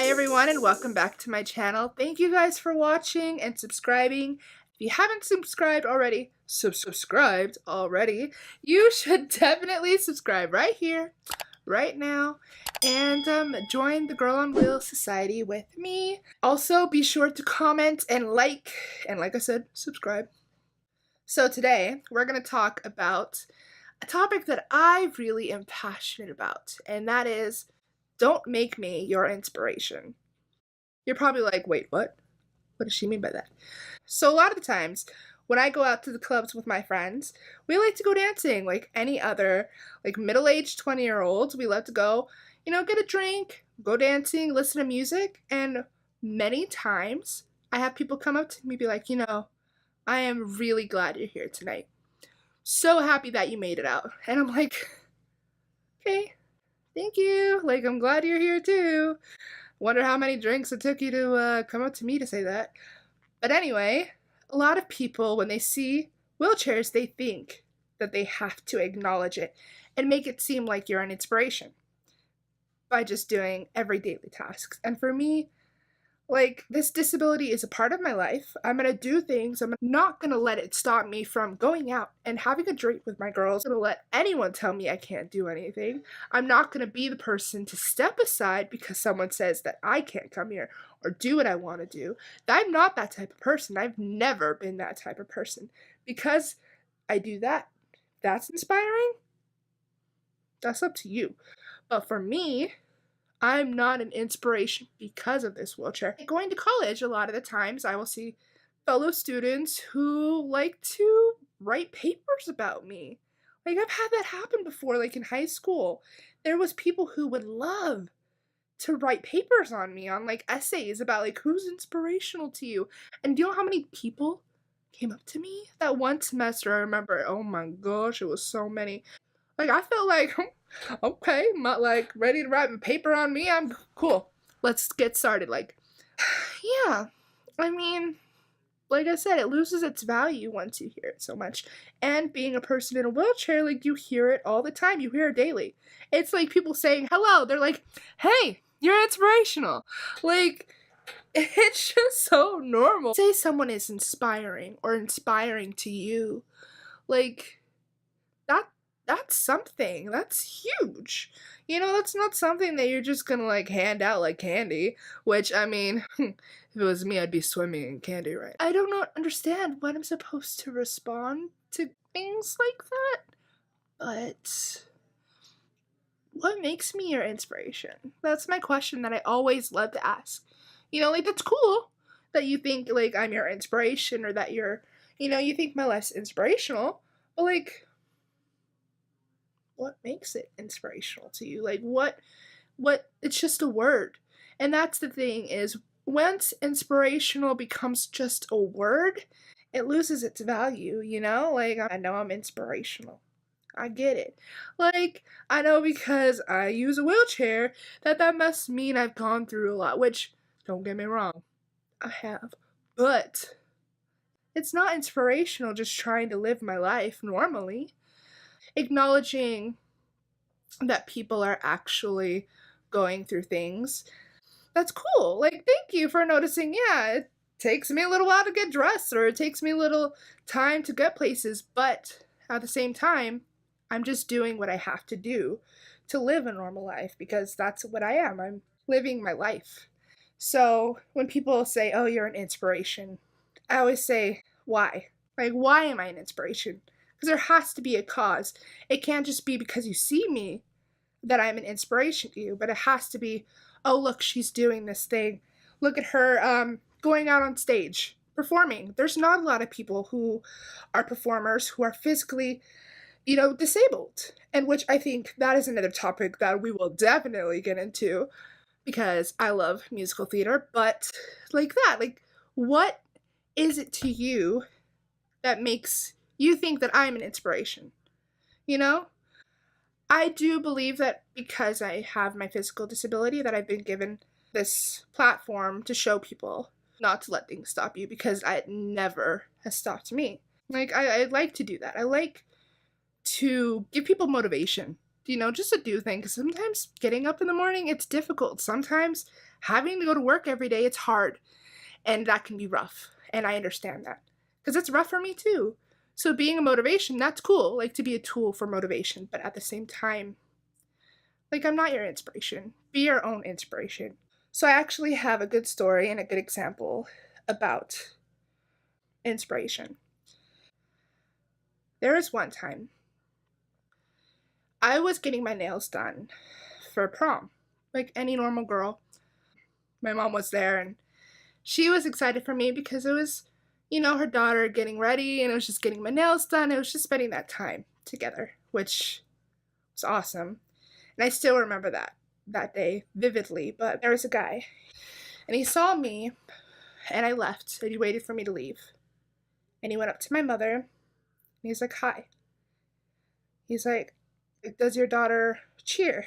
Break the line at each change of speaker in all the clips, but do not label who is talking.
Hi everyone and welcome back to my channel. Thank you guys for watching and subscribing. If you haven't subscribed already, you should definitely subscribe right here, right now, and join the Girl on Wheels Society with me. Also, be sure to comment and like I said, subscribe. So today, we're going to talk about a topic that I really am passionate about, and that is, don't make me your inspiration. You're probably like, wait, what? What does she mean by that? So a lot of the times, when I go out to the clubs with my friends, we like to go dancing like any other, like middle-aged 20-year-olds. We love to go, get a drink, go dancing, listen to music, and many times I have people come up to me and be like, I am really glad you're here tonight. So happy that you made it out. And I'm like, okay, thank you. Like, I'm glad you're here too. Wonder how many drinks it took you to come up to me to say that. But anyway, a lot of people, when they see wheelchairs, they think that they have to acknowledge it and make it seem like you're an inspiration by just doing every daily tasks. And for me, like, this disability is a part of my life. I'm gonna do things. I'm not gonna let it stop me from going out and having a drink with my girls. I'm gonna let anyone tell me I can't do anything. I'm not gonna be the person to step aside because someone says that I can't come here or do what I want to do. I'm not that type of person. I've never been that type of person. Because I do that, that's inspiring. That's up to you. But for me, I'm not an inspiration because of this wheelchair. Going to college, a lot of the times I will see fellow students who like to write papers about me. Like, I've had that happen before, like in high school. There was people who would love to write papers on me, on like essays about like who's inspirational to you. And do you know how many people came up to me? That one semester, I remember, oh my gosh, it was so many. Like, I felt like, okay, I'm not like ready to write a paper on me. I'm cool. Let's get started. Like, yeah, I mean, like I said, it loses its value once you hear it so much. And being a person in a wheelchair, like, you hear it all the time. You hear it daily. It's like people saying hello. They're like, hey, you're inspirational. Like, it's just so normal. Say someone is inspiring or inspiring to you. Like, that's something. That's huge. That's not something that you're just gonna like hand out like candy, which, I mean, if it was me, I'd be swimming in candy, right? I do not understand when I'm supposed to respond to things like that, but what makes me your inspiration? That's my question that I always love to ask. Like, that's cool that you think like I'm your inspiration, or that you think my life's inspirational, but like, what makes it inspirational to you? Like, what it's just a word. And that's the thing, is once inspirational becomes just a word, it loses its value, Like, I know I'm inspirational. I get it. Like, I know because I use a wheelchair that must mean I've gone through a lot, which, don't get me wrong, I have. But it's not inspirational just trying to live my life normally. Acknowledging that people are actually going through things, that's cool. Like, thank you for noticing. Yeah, it takes me a little while to get dressed, or it takes me a little time to get places, but at the same time, I'm just doing what I have to do to live a normal life, because that's what I am. I'm living my life. So when people say, oh, you're an inspiration, I always say, why? Like, why am I an inspiration? Because there has to be a cause. It can't just be because you see me that I'm an inspiration to you, but it has to be, oh, look, she's doing this thing. Look at her going out on stage, performing. There's not a lot of people who are performers who are physically, disabled. And which I think that is another topic that we will definitely get into, because I love musical theater. But like that, like, what is it to you that makes you think that I'm an inspiration? I do believe that because I have my physical disability, that I've been given this platform to show people not to let things stop you, because it never has stopped me. Like, I like to do that. I like to give people motivation. just a do thing. Because sometimes getting up in the morning, it's difficult. Sometimes having to go to work every day, it's hard. And that can be rough. And I understand that. Because it's rough for me too. So being a motivation, that's cool. Like to be a tool for motivation. But at the same time, like I'm not your inspiration. Be your own inspiration. So I actually have a good story and a good example about inspiration. There was one time I was getting my nails done for prom, like any normal girl. My mom was there and she was excited for me because it was, her daughter getting ready and it was just getting my nails done. It was just spending that time together, which was awesome. And I still remember that day vividly. But there was a guy and he saw me and I left and he waited for me to leave. And he went up to my mother and he's like, "Hi." He's like, "Does your daughter cheer?"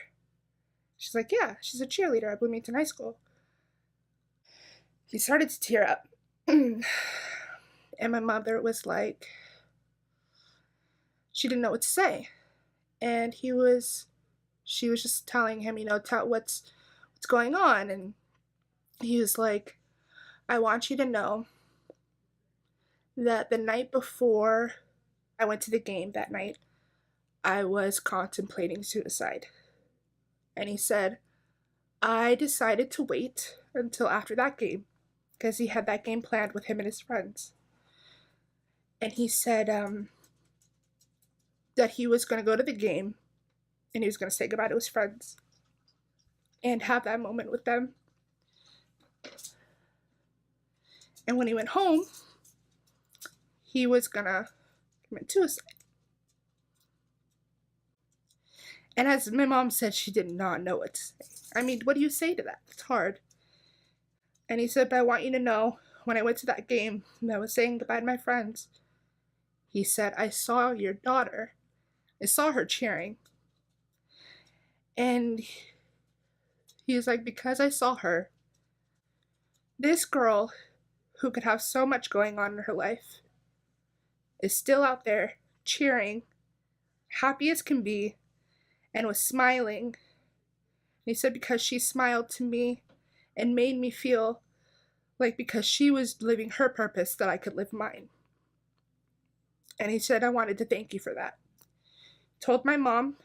She's like, "Yeah, she's a cheerleader at Bloomington High School." He started to tear up. And my mother was like, she didn't know what to say. And she was just telling him, tell what's going on. And he was like, "I want you to know that the night before I went to the game that night, I was contemplating suicide." And he said, "I decided to wait until after that game because he had that game planned with him and his friends." And he said that he was going to go to the game and he was going to say goodbye to his friends and have that moment with them. And when he went home, he was going to commit suicide. And as my mom said, she did not know what to say. I mean, what do you say to that? It's hard. And he said, "But I want you to know, when I went to that game and I was saying goodbye to my friends," he said, "I saw your daughter. I saw her cheering." And he was like, "Because I saw her, this girl who could have so much going on in her life is still out there cheering, happy as can be, and was smiling." And he said, "Because she smiled to me and made me feel like because she was living her purpose that I could live mine." And he said, "I wanted to thank you for that." Told my mom,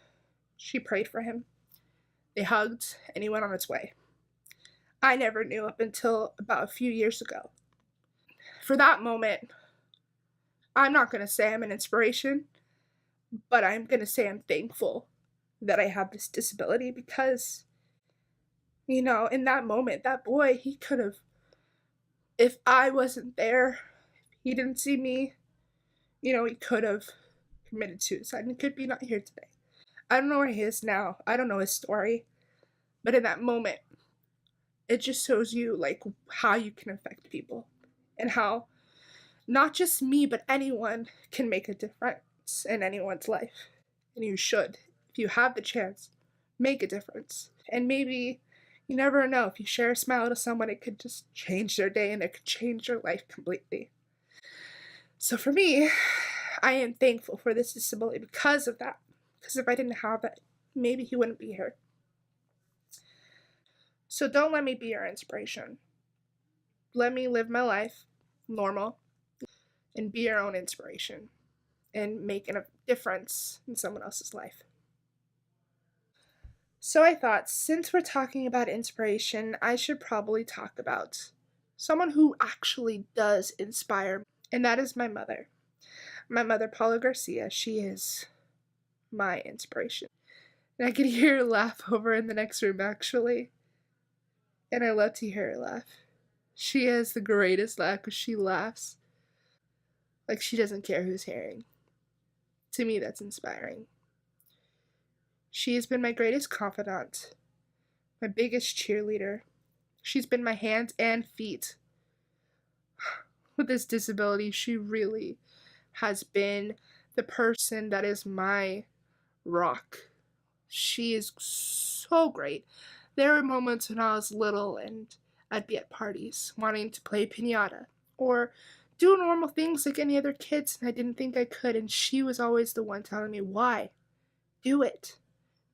she prayed for him. They hugged and he went on his way. I never knew up until about a few years ago. For that moment, I'm not going to say I'm an inspiration, but I'm going to say I'm thankful that I have this disability because, in that moment, that boy, he could have, if I wasn't there, he didn't see me, he could have committed suicide and could be not here today. I don't know where he is now. I don't know his story. But in that moment, it just shows you like how you can affect people and how not just me, but anyone can make a difference in anyone's life. And you should. If you have the chance, make a difference. And maybe you never know. If you share a smile to someone, it could just change their day and it could change their life completely. So for me, I am thankful for this disability because of that. Because if I didn't have it, maybe he wouldn't be here. So don't let me be your inspiration. Let me live my life normal and be your own inspiration and make a difference in someone else's life. So I thought, since we're talking about inspiration, I should probably talk about someone who actually does inspire me, and that is my mother. My mother, Paula Garcia, she is my inspiration. And I could hear her laugh over in the next room, actually. And I love to hear her laugh. She has the greatest laugh because she laughs like she doesn't care who's hearing. To me, that's inspiring. She has been my greatest confidant, my biggest cheerleader. She's been my hands and feet. With this disability, she really has been the person that is my rock. She is so great. There were moments when I was little and I'd be at parties wanting to play piñata or do normal things like any other kids, and I didn't think I could, and she was always the one telling me, "Why? Do it.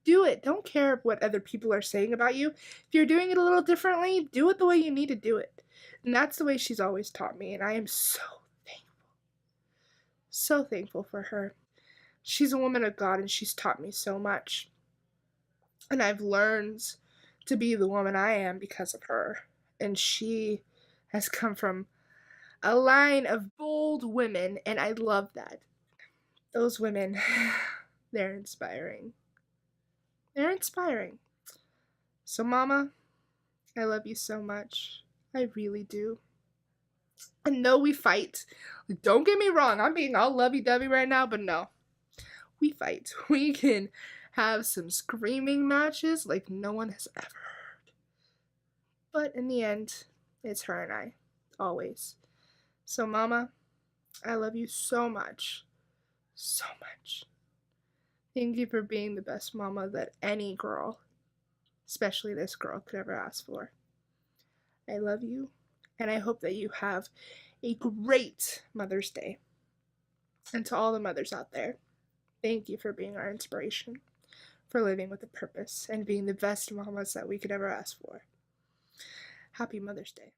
do it. Don't care what other people are saying about you. If you're doing it a little differently, do it the way you need to do it. And that's the way she's always taught me, and I am so thankful for her. She's a woman of God, and she's taught me so much. And I've learned to be the woman I am because of her. And she has come from a line of bold women, and I love that. Those women, they're inspiring. They're inspiring. So, Mama, I love you so much. I really do. And no, we fight. Don't get me wrong, I'm being all lovey-dovey right now, but no. We fight. We can have some screaming matches like no one has ever heard. But in the end, it's her and I. Always. So, Mama, I love you so much. So much. Thank you for being the best mama that any girl, especially this girl, could ever ask for. I love you, and I hope that you have a great Mother's Day. And to all the mothers out there, thank you for being our inspiration, for living with a purpose, and being the best mamas that we could ever ask for. Happy Mother's Day.